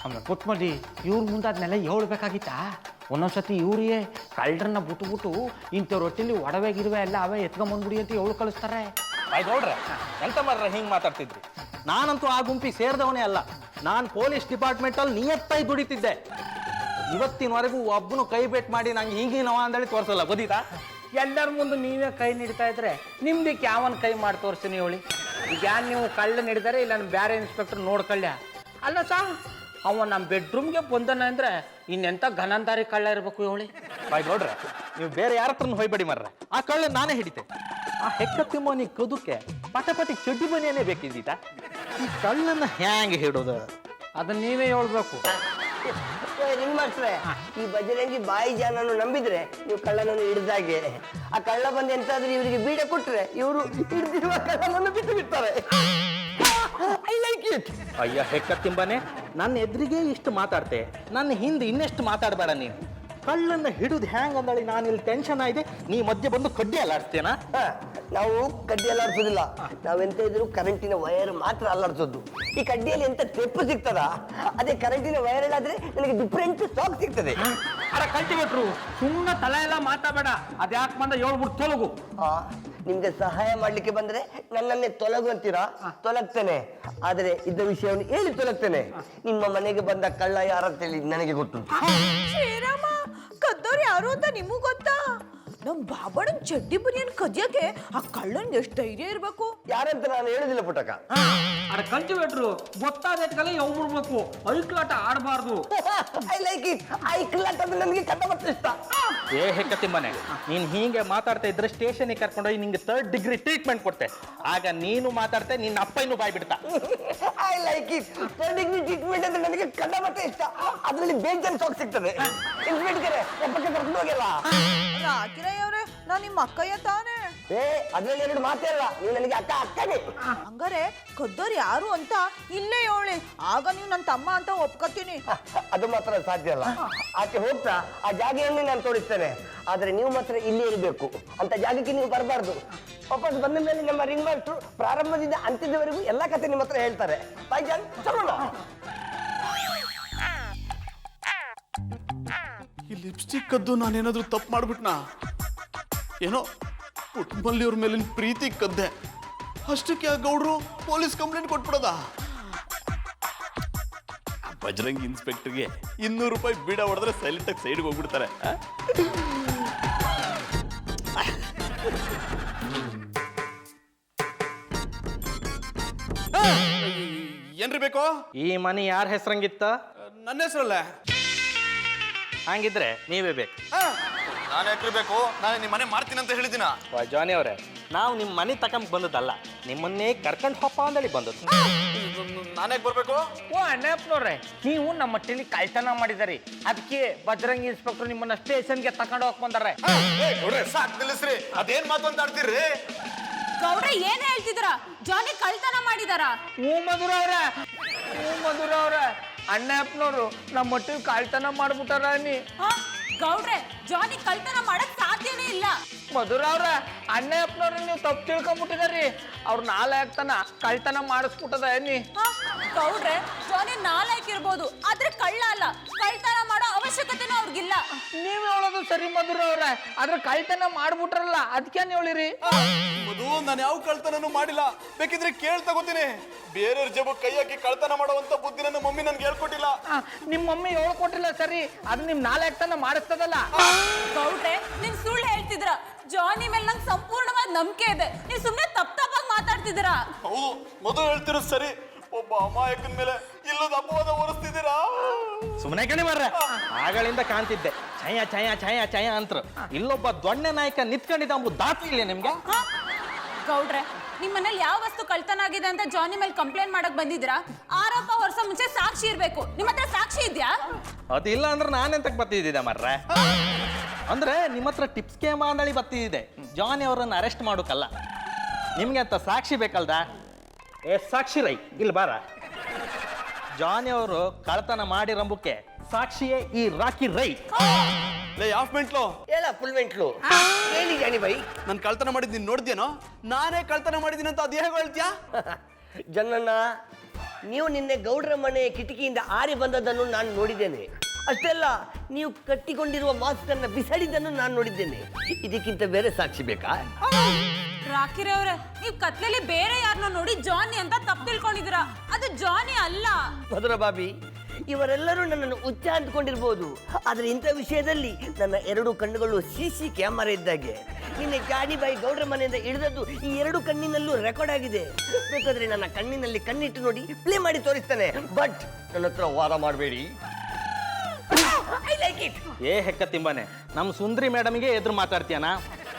ಆಮೇಲೆ ಪುಟ್ಮಡಿ ಇವ್ರ ಮುಂದೆ ಅದನ್ನೆಲ್ಲ ಹೇಳ್ಬೇಕಾಗಿತ್ತಾ ಒಂದೊಂದ್ಸತಿ ಇವ್ರಿಗೆ ಕಳ್ಳರನ್ನ ಬಿಟ್ಟು ಇಂಥ ರೊಟ್ಟಿಲಿ ಒಡವೆಗಿರುವೆ ಎಲ್ಲ ಅವೇ ಎತ್ಕೊಂಬಂದ್ಬಿಡಿ ಅಂತ ಹೇಳಿ ಕಳಿಸ್ತಾರೆ ಬಾಯ್ ಗೌಡ್ರೆ ಎಂತ ಮಾಡ್ರೆ ಹಿಂಗೆ ಮಾತಾಡ್ತಿದ್ರಿ ನಾನಂತೂ ಆ ಗುಂಪಿಗೆ ಸೇರಿದವನೇ ಅಲ್ಲ ನಾನು ಪೊಲೀಸ್ ಡಿಪಾರ್ಟ್ಮೆಂಟಲ್ಲಿ ನಿಯತ್ತಾಗಿ ದುಡಿತಿದ್ದೆ ಇವತ್ತಿನವರೆಗೂ ಒಬ್ಬನು ಕೈ ಬೆಟ್ ಮಾಡಿ ನಂಗೆ ಹೀಗಿನವ ಅಂದೇಳಿ ತೋರಿಸಲ್ಲ ಗೊತ್ತಾ ಎಲ್ಲರ ಮುಂದೆ ನೀವೇ ಕೈ ನೀಡ್ತಾ ಇದ್ರೆ ನಿಮ್ದಕ್ಕೆ ಯಾವನ್ ಕೈ ಮಾಡಿ ತೋರಿಸ್ತೀನಿ ಹೇಳಿ ಈಗ ಯಾರು ನೀವು ಕಳ್ಳ ನೀಡಿದಾರೆ ಇಲ್ಲ ಬೇರೆ ಇನ್ಸ್ಪೆಕ್ಟರ್ ನೋಡ್ಕೊಳ್ಳ್ಯ ಅಲ್ಲ ಸಾ ಅವ ನಮ್ಮ ಬೆಡ್ರೂಮ್ಗೆ ಬಂದನ ಅಂದ್ರೆ ಇನ್ನೆಂಥ ಘನಂದಾರಿ ಕಳ್ಳ ಇರಬೇಕು ಹೇಳಿ ಬಾಯ್ ಗೌಡ್ರೆ ನೀವು ಬೇರೆ ಯಾರ ಹತ್ರನೂ ಹೋಯ್ಬೇಡಿ ಮರ್ರೆ ಆ ಕಳ್ಳ ನಾನೇ ಹಿಡಿತೆ ಆ ಹೆಕ್ಕ ತಿಮ್ಮೋನಿ ಕದುಕ್ಕೆ ಪಟಪಟಿ ಚಡ್ಡಿ ಬನಿಯನ್ನೇ ಬೇಕಿದ್ದೀತ ಈ ಕಳ್ಳನ್ನ ಹ್ಯಾಂಗೆ ಹಿಡೋದು ಅದನ್ನ ನೀವೇ ಹೇಳ್ಬೇಕು ರಿಂಗ್ ಮಾಸ್ಟ್ರೆ ಈ ಬಜರಂಗಿ ಬಾಯಿ ಜಾನನ್ನು ನಂಬಿದ್ರೆ ನೀವು ಕಳ್ಳನನ್ನು ಹಿಡಿದಾಗೆ ಆ ಕಳ್ಳ ಬಂದು ಎಂತಾದ್ರೂ ಇವರಿಗೆ ಬೀಡ ಕೊಟ್ರೆ ಇವರು ಹಿಡಿದಿರುವ ಕಳ್ಳನನ್ನು ಬಿಟ್ಟು ಬಿಡ್ತಾರೆ ಐ ಲೈಕ್ ಇಟ್ ಅಯ್ಯ ಹೆಕ್ಕ ತಿಂಬನೆ ನನ್ನ ಎದುರಿಗೆ ಇಷ್ಟು ಮಾತಾಡ್ತೆ ನನ್ನ ಹಿಂದೆ ಇನ್ನೆಷ್ಟು ಮಾತಾಡಬೇಡ ನೀನು ಕಳ್ಳನ್ನ ಹಿಡಿದು ಹ್ಯಾಂಗ್ ಅಂದಳಿ ನಾನು ಇಲ್ಲಿ ಟೆನ್ಷನ್ ಆಗಿದೆ ನೀ ಮಧ್ಯೆ ಬಂದು ಕಡ್ಡಿ ಅಲ್ಲಾಡ್ತೇನಾ ನಾವು ಕಡ್ಡಿ ಅಲ್ಲಾಡ್ಸೋದಿಲ್ಲ ನಾವೆಂತ ಇದ್ರು ಕರೆಂಟಿನ ವೈರ್ ಮಾತ್ರ ಅಲ್ಲಾಡ್ಸೋದು ಈ ಕಡ್ಡಿಯಲ್ಲಿ ಎಂತ ತೆಪ್ಪು ಸಿಗ್ತದ ಅದೇ ಕರೆಂಟಿನ ವೈರ್ ಆದ್ರೆ ನನಗೆ ಡಿಫ್ರೆಂಟ್ ಸಾಕ್ ಸಿಗ್ತದೆ ಅರ ಕಲ್ಟಿವೇಟ್ರು ಸುಮ್ಮನೆ ತಲೆ ಎಲ್ಲ ಮಾತಾಡಬೇಡ ಅದ್ಯಾಕೆ ಬಂದ ಹೇಳ್ಬಿಟ್ಟು ತೊಲಗು ನಿಮ್ಗೆ ಸಹಾಯ ಮಾಡ್ಲಿಕ್ಕೆ ಬಂದ್ರೆ ನನ್ನನ್ನೇ ತೊಲಗು ಅಂತೀರಾ ತೊಲಗ್ತೇನೆ ಆದ್ರೆ ಇದ್ದ ವಿಷಯವನ್ನು ಹೇಳಿ ತೊಲಗ್ತೇನೆ ನಿಮ್ಮ ಮನೆಗೆ ಬಂದ ಕಳ್ಳ ಯಾರಂತೇಳಿ ನನಗೆ ಗೊತ್ತುಂಟು ಶ್ರೀರಾಮ ಕದ್ದೋರು ಯಾರು ಅಂತ ನಿಮಗ್ ಗೊತ್ತಾ ನಮ್ ಬಾಬಣ್ಣನ್ ಚಡ್ಡಿ ಬನಿಯನ್ ಕದಿಯಕ್ಕೆ ಆ ಕಳ್ಳನ್ ಎಷ್ಟು ಧೈರ್ಯ ಇರ್ಬೇಕು ಯಾರಂತ ನಾನು ಹೇಳುದಿಲ್ಲ ಪುಟಕ ಅರ ಕಲ್ಟಿವೇಟ್ರು ಗೊತ್ತಾದ ಕಲೆ ಹೋಗ್ಬಿಡ್ಬೇಕು ಐಕ್ಲಾಟ ಆಡಬಾರ್ದು ಐ ಲೈಕ್ ಇಟ್ ಐಕ್ಲಾಟ್ ಅಂದ್ರೆ ನನಗೆ ಕಂಡ ಇಷ್ಟ ಏ ಹೆಕ್ಕ ತಿಮ್ಮನೆ ನೀನು ಹೀಗೆ ಮಾತಾಡ್ತಾ ಇದ್ರೆ ಸ್ಟೇಷನ್ಗೆ ಕರ್ಕೊಂಡೋಗಿ ನಿಂಗೆ 3rd ಡಿಗ್ರಿ ಟ್ರೀಟ್ಮೆಂಟ್ ಕೊಡ್ತೆ ಆಗ ನೀನು ಮಾತಾಡ್ತೆ ನಿನ್ನ ಅಪ್ಪ ಇನ್ನೂ ಬಾಯ್ ಬಿಡ್ತಾ I like it degree treatment ಅಂದ್ರೆ ನನಗೆ ಕಂಡ ಇಷ್ಟ ಅದರಲ್ಲಿ ಬೇಜಾನ್ ಸಾಕ್ ಸಿಗ್ತದೆ ಇನ್ಸ್ಪೆಕ್ಟರ್ ಒಬ್ಬಕ್ಕೆ ಕರ್ಕೊಂಡು ಹೋಗಿಲ್ಲ ರಾಕಿರಯ್ಯ ಅವ್ರೆ ನಾನ್ ನಿಮ್ಮ ಅಕ್ಕಯ್ಯ ತಾನೇ ಏ ಅದ್ರಲ್ಲಿ ಎರಡು ಮಾತೇ ಅಲ್ಲ ನೀವು ನನಗೆ ಅಕ್ಕ ಅಕ್ಕನೇ ಹಂಗಾರೆ ಕದ್ದೋರು ಯಾರು ಅಂತ ಇಲ್ಲೇ ಹೇಳಿ ಆಗ ನೀವು ನನ್ನ ತಮ್ಮ ಅಂತ ಒಪ್ಕೋತೀನಿ ಅದು ಮಾತ್ರ ಸಾಧ್ಯ ಅಲ್ಲ ಆಕೆ ಹೋಗ್ತಾ ಆ ಜಾಗೆಯನ್ನೇ ನಾನು ತೋರಿಸ್ತೇನೆ ಆದ್ರೆ ನೀವು ಮಾತ್ರ ಇಲ್ಲೇ ಇರಬೇಕು ಅಂತ ಜಾಗಕ್ಕೆ ನೀವು ಬರಬಾರ್ದು ವಾಪಸ್ ಬಂದ ಮೇಲೆ ನಮ್ಮ ರಿಂಗ್ ಮಾಸ್ಟ್ರು ಪ್ರಾರಂಭದಿಂದ ಅಂತ್ಯದವರೆಗೂ ಎಲ್ಲಾ ಕತೆ ನಿಮ್ಮ ಹತ್ರ ಹೇಳ್ತಾರೆ ಬಾಯ್ ಜಾನ್ ಚಲೋ ಈ ಲಿಪ್ಸ್ಟಿಕ್ ಕದ್ದು ನಾನೇನಾದ್ರೂ ತಪ್ಪು ಮಾಡ್ಬಿಟ್ನಾ ಏನೋ ಪುಟ್ಮಲ್ಲಿಯವ್ರ ಮೇಲಿನ ಪ್ರೀತಿ ಕದ್ದೆ ಅಷ್ಟಕ್ಕೆ ಆ ಗೌಡ್ರು ಪೊಲೀಸ್ ಕಂಪ್ಲೇಂಟ್ ಕೊಟ್ಬಿಡೋದ ಬಜರಂಗಿ ಇನ್ಸ್ಪೆಕ್ಟರ್ಗೆ 200 ರೂಪಾಯಿ ಬೀಡ ಹೊಡೆದ್ರೆ ಸೈಲೆಂಟ್ ಆಗಿ ಸೈಡ್ಗೆ ಹೋಗ್ಬಿಡ್ತಾರೆ ಏನ್ರಿ ಬೇಕು ಈ ಮನೆ ಯಾರ ಹೆಸರಂಗಿತ್ತ ನನ್ನ ಹೆಸರಲ್ಲೇ ಹಂಗಿದ್ರೆ ನೀವೇ ಬೇಕು ನಾನು ಯಾಕ್ರಿ ಬೇಕು ನಾನು ನಿಮ್ಮ ಮನೆ ಮಾಡ್ತೀನಿ ಅಂತ ಹೇಳಿದ್ದೀನ ಜಾನಿ ಅವರೇ ನಾವು ನಿಮ್ಮ ಮನೆ ತಕೊಂಡ್ ಬಂದದ್ದಲ್ಲ ನಿಮ್ಮನ್ನೇ ಕರ್ಕೊಂಡು ಹೋಪ ಅಂದೇಳಿ ಬಂದದ್ದು ನಾನೇ ಬರ್ಬೇಕು ಓ ಅಣ್ಣಪ್ಪನವ್ರೆ ನೀವು ನಮ್ಮ ಮಟ್ಟಿಲಿ ಕಳ್ತನ ಮಾಡಿದಾರಿ ಅದಕ್ಕೆ ಬಜರಂಗಿ ಇನ್ಸ್ಪೆಕ್ಟರ್ ನಿಮ್ಮನ್ನ ಸ್ಟೇಷನ್ಗೆ ತಗೊಂಡು ಹೋಗ್ ಬಂದಾರೆ ಸಾಕ್ ನಿಲ್ಲಿಸ್ರಿ ಅದೇನ್ ಮಾತು ಅಂತ ಆಡ್ತೀರಿ ಗೌಡ್ರ ಏನ್ ಹೇಳ್ತಿದ್ರ ಜಾನಿ ಕಳ್ತನ ಮಾಡಿದಾರ ಹ್ಞೂ ಮಧುರ ಅವ್ರೆ ಅಣ್ಣಪ್ಪನವರು ನಮ್ಮ ಮಟ್ಟಿಗೆ ಕಳ್ತನ ಮಾಡ್ಬಿಟ್ಟಾರ ನೀ ಗೌಡ್ರೆ ಜಾನಿ ಕಳ್ತನ ಮಾಡಕ್ ಸಾಧ್ಯನೇ ಇಲ್ಲ ಮಧುರ ಅವ್ರ ಅಣ್ಣಪ್ಪನವ್ರ ನೀವು ತಪ್ಪು ತಿಳ್ಕೊಂಬಿಟ್ಟಿದಾರಿ ಅವ್ರು ನಾಳೆ ಆಗ್ತಾನ ಕಳ್ತನ ಮಾಡಿಸ್ಬಿಟ್ಟದ ನೀ ಗೌಡ್ರೆ ಜಾನಿ ನಾಲಾಯಕ್ ಇರ್ಬೋದು ಆದ್ರೆ ಕಳ್ಳ ಅಲ್ಲ ಕಳ್ತನ ಮಾಡೋ ಅವಶ್ಯಕತೆನೂ ಅವ್ರಿಗಿಲ್ಲ. ನೀವ್ ಹೇಳೋದು ಸರಿ ಮಧುರ ಅವ್ರ ಆದ್ರೆ ಕಳ್ತನ ಮಾಡ್ಬಿಟ್ರಲ್ಲ ಅದಕ್ಕೇನ್ ಹೇಳಿರಿ? ಮಧು ನಾನು ಯಾವ ಕಳ್ತನೂ ಮಾಡಿಲ್ಲ, ಬೇಕಿದ್ರೆ ಕೇಳ್ ತಗೋತೀನಿ. ಬೇರೆಯವ್ರ ಜಬ ಕೈ ಹಾಕಿ ಕಳ್ತನ ಮಾಡುವಂತ ಬುದ್ಧಿ ನನ್ನ ಮಮ್ಮಿ ನನ್ಗೆ ಹೇಳ್ಕೊಟ್ಟಿಲ್ಲ. ನಿಮ್ ಮಮ್ಮಿ ಹೇಳ್ಕೊಟ್ಟಿಲ್ಲ ಸರಿ, ಅದು ನಿಮ್ ನಾಳೆ ಆಗ್ತಾನ ಮಾಡಿಸ್ತದಲ್ಲ. ಗೌಡ್ರೆ ನೀವ್ ಸುಳ್ಳು ಹೇಳ್ತಿದ್ರ. ಜಾನಿ ಮೇಲೆ ನಂಗೆ ಸಂಪೂರ್ಣವಾದ ನಂಬಿಕೆ ಇದೆ. ನೀವ್ ಸುಮ್ನೆ ತಪ್ಪಾಗಿ ಮಾತಾಡ್ತಿದ್ದೀರಾ. ಹೌದು, ಮಧು ಹೇಳ್ತಿರೋ ಸರಿ. ಒಬ್ಬ ಅಮಾಯಕನ ಮೇಲೆ ಇಲ್ಲದ ಅಪವಾದ ಹೊರಿಸ್ತಿದ್ದೀರಾ? ಸುಮ್ಮನೆ ಕಣಿ ಮಾರ್ರೆ, ಆಗಳಿಂದ ಕಾಣ್ತಿದ್ದೆ ಛಯ ಛಯ ಛಯ ಛಯ ಅಂತ. ಇಲ್ಲೊಬ್ಬ ದೊಣ್ಣೆ ನಾಯಕ ನಿಂತ್ಕೊಂಡಿದ್ದ ಅಂಬುದು ದಾಖಲೆ ನಿಮ್ಗೆ? ಗೌಡ್ರೆ ನಿಮ್ ಮನೇಲಿ ಯಾವ ವಸ್ತು ಕಳ್ತನ ಆಗಿದೆ ಅಂತ ಜಾನಿ ಮೇಲೆ ಕಂಪ್ಲೇಂಟ್ ಮಾಡಕ್ ಬಂದಿದ್ರಾ? ಆರೋಪ ಹೊರಸೋ ಮುಂಚೆ ಸಾಕ್ಷಿ ಇರ್ಬೇಕು. ನಿಮ್ಮ ಹತ್ರ ಸಾಕ್ಷಿ ಇದ್ಯಾ? ಅದಿಲ್ಲ ಅಂದ್ರೆ ನಾನೆಂತಕ್ ಬರ್ತಿದ್ದೆ ಮಾರ್ರೆ. ಅಂದ್ರೆ ನಿಮ್ಮ ಹತ್ರ ಟಿಪ್ಸ್ಗೆ ಮಾಂದಳಿ ಬರ್ತಿದ್ದೆ ಜಾನಿ ಅವರನ್ನು ಅರೆಸ್ಟ್ ಮಾಡೋಕಲ್ಲ. ನಿಮ್ಗೆ ಅಂತ ಸಾಕ್ಷಿ ಬೇಕಲ್ದ? ಸಾಕ್ಷಿ ರೈ ಇಲ್ಲಿ ಬಾರ. ಜಾನಿ ಅವರು ಕಳ್ತನ ಮಾಡಿರಂಬಕ್ಕೆ ಸಾಕ್ಷಿಯೇ ಈ ರಾಕಿ ರೈ. ಲೇ ಹಾಫ್ ಮೆಂಟ್ಲು, ಹೇಳ ಫುಲ್ ಮೆಂಟ್ಲು, ಹೇಳಿ ಜಾನಿ ಬೈ. ನಾನು ಕಳ್ತನ ಮಾಡಿದ್ ನೀನ್ ನೋಡಿದ್ಯೇನೋ? ನಾನೇ ಕಳ್ತನ ಮಾಡಿದ್ದೀನಿ ಅಂತ ಅದೇಗ ಹೇಳ್ತೀಯಾ? ಜನ್ನಣ್ಣ, ನೀವು ನಿನ್ನೆ ಗೌಡ್ರ ಮನೆ ಕಿಟಕಿಯಿಂದ ಆರಿ ಬಂದದ್ದನ್ನು ನಾನು ನೋಡಿದ್ದೇನೆ. ಅಷ್ಟೆಲ್ಲ ನೀವು ಕಟ್ಟಿಕೊಂಡಿರುವ ಮಾಸ್ಕ್ ಅನ್ನ ಬಿಸಾಡಿದ್ದನ್ನು ನಾನು ನೋಡಿದ್ದೇನೆ. ಇದಕ್ಕಿಂತ ಬೇರೆ ಸಾಕ್ಷಿ ಬೇಕಾ? ರಾಕಿರೇ ಅವ್ರೆ, ನೀವ್ ಕತ್ಲಲ್ಲಿ ಬೇರೆ ಯಾರನ್ನ ನೋಡಿ ಜಾನಿ ಅಂತ ತಪ್ಪು ತಿಳ್ಕೊಂಡಿದ್ದೀರಾ. ಅದು ಜಾನಿ ಅಲ್ಲ. ಮಧುರ ಬಾಬಿ, ಇವರೆಲ್ಲರೂ ನನ್ನನ್ನು ಹುಚ್ಚ ಅಂದ್ಕೊಂಡಿರ್ಬೋದು, ಆದ್ರೆ ಇಂಥ ವಿಷಯದಲ್ಲಿ ನನ್ನ ಎರಡು ಕಣ್ಣುಗಳು CC ಕ್ಯಾಮರಾ ಇದ್ದಾಗೆ. ನಿನ್ನೆ ಗಾಡಿ ಬಾಯಿ ಗೌಡ್ರ ಮನೆಯಿಂದ ಇಳಿದದ್ದು ಈ ಎರಡು ಕಣ್ಣಿನಲ್ಲೂ ರೆಕಾರ್ಡ್ ಆಗಿದೆ. ಬೇಕಾದ್ರೆ ನನ್ನ ಕಣ್ಣಿನಲ್ಲಿ ಕಣ್ಣಿಟ್ಟು ನೋಡಿ ಪ್ಲೇ ಮಾಡಿ ತೋರಿಸ್ತಾನೆ. ಬಟ್ ನನ್ನ ಹತ್ರ ವಾದ ಮಾಡಬೇಡಿ. I like it. ಏ ಹೆಕ್ಕ ತಿಂಬಾನೆ, ನಮ್ಮ ಸುಂದ್ರಿ ಮೇಡಮ್ಗೆ ಎದುರು ಮಾತಾಡ್ತೀಯನ?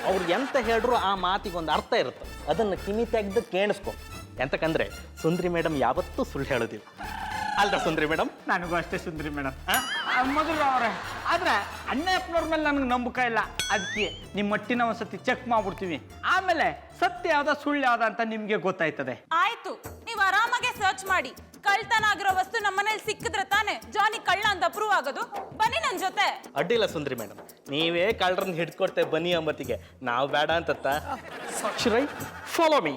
ಅವ್ರು ಎಂತ ಹೇಳ್ರು ಆ ಮಾತಿಗೊಂದು ಅರ್ಥ ಇರುತ್ತೆ. ಅದನ್ನು ಕಿವಿ ತೆಗೆದು ಕೇಳಿಸ್ಕೊ. ಎಂತಕಂದ್ರೆ ಸುಂದ್ರಿ ಮೇಡಮ್ ಯಾವತ್ತೂ ಸುಳ್ಳು ಹೇಳೋದಿಲ್ಲ ಅಲ್ದ ಸುಂದ್ರಿ ಮೇಡಮ್? ನನಗೂ ಅಷ್ಟೇ ಸುಂದ್ರಿ ಮೇಡಮ್. ಮಧುರ ಅವ್ರೆ, ಆದ್ರೆ ಅಣ್ಣಪ್ಪನವ್ರ ಮೇಲೆ ನನಗೆ ನಂಬಿಕೆ ಇಲ್ಲ. ಅದಕ್ಕೆ ನಿಮ್ಮ ಮಟ್ಟಿನ ಒಂದ್ಸತಿ ಚೆಕ್ ಮಾಡ್ಬಿಡ್ತೀವಿ, ಆಮೇಲೆ ಸತ್ಯ ಯಾವ್ದ ಸುಳ್ಳು ಯಾವ್ದ ಅಂತ ನಿಮ್ಗೆ ಗೊತ್ತಾಯ್ತದೆ. ಆಯ್ತು, ನೀವ್ ಆರಾಮಾಗೆ ಸರ್ಚ್ ಮಾಡಿ. ಕಳ್ತನ ಆಗಿರೋ ವಸ್ತು ನಮ್ಮ ಮನೇಲಿ ಸಿಕ್ಕಿದ್ರೆ ತಾನೆ ಜಾನಿ ಕಳ್ಳ ಅಂತ ಪ್ರೂವ್ ಆಗೋದು. ಬನ್ನಿ ನನ್ ಜೊತೆ. ಅಡ್ಡಿಲ್ಲ ಸುಂದ್ರಿ ಮೇಡಮ್, ನೀವೇ ಕಳ್ಳರನ್ನ ಹಿಡ್ಕೊಡ್ತೇವೆ ಬನ್ನಿ ಅಂಬತ್ತಿಗೆ ನಾವು ಬೇಡ ಅಂತತ್ತ. ಸಾಕ್ಷಿ ಫಾಲೋ ಮೀ.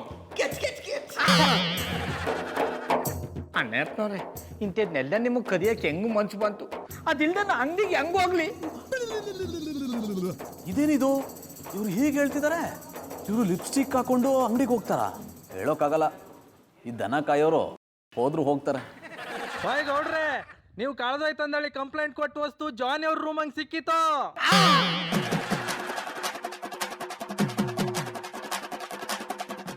ಅಣ್ಣಪ್ಪನವ್ರೆ, ಇಂಥದ್ನೆಲ್ಲ ನಿಮಗೆ ಕದಿಯಕ್ಕೆ ಹೆಂಗು ಮನ್ಸು ಬಂತು? ಅದಿಲ್ದ ಅಂಗಡಿಗೆ ಹೆಂಗ್ ಹೋಗ್ಲಿ? ಇದೇನಿದು, ಇವ್ರು ಹೀಗೆ ಹೇಳ್ತಿದ್ದಾರೆ? ಇವರು ಲಿಪ್ಸ್ಟಿಕ್ ಹಾಕೊಂಡು ಅಂಗಡಿಗೆ ಹೋಗ್ತಾರಾ? ಹೇಳೋಕ್ಕಾಗಲ್ಲ. ಈ ದನ ಕಾಯೋರು ಹೋದ್ರು ಹೋಗ್ತಾರೆ. ಬಾಯ್ ಗೌಡ್ರೆ, ನೀವು ಕಳೆದೋಯ್ತಂದೇಳಿ ಕಂಪ್ಲೇಂಟ್ ಕೊಟ್ಟು ವಸ್ತು ಜಾನಿ ಅವ್ರ ರೂಮಂಗ್ ಸಿಕ್ಕಿತ್ತು.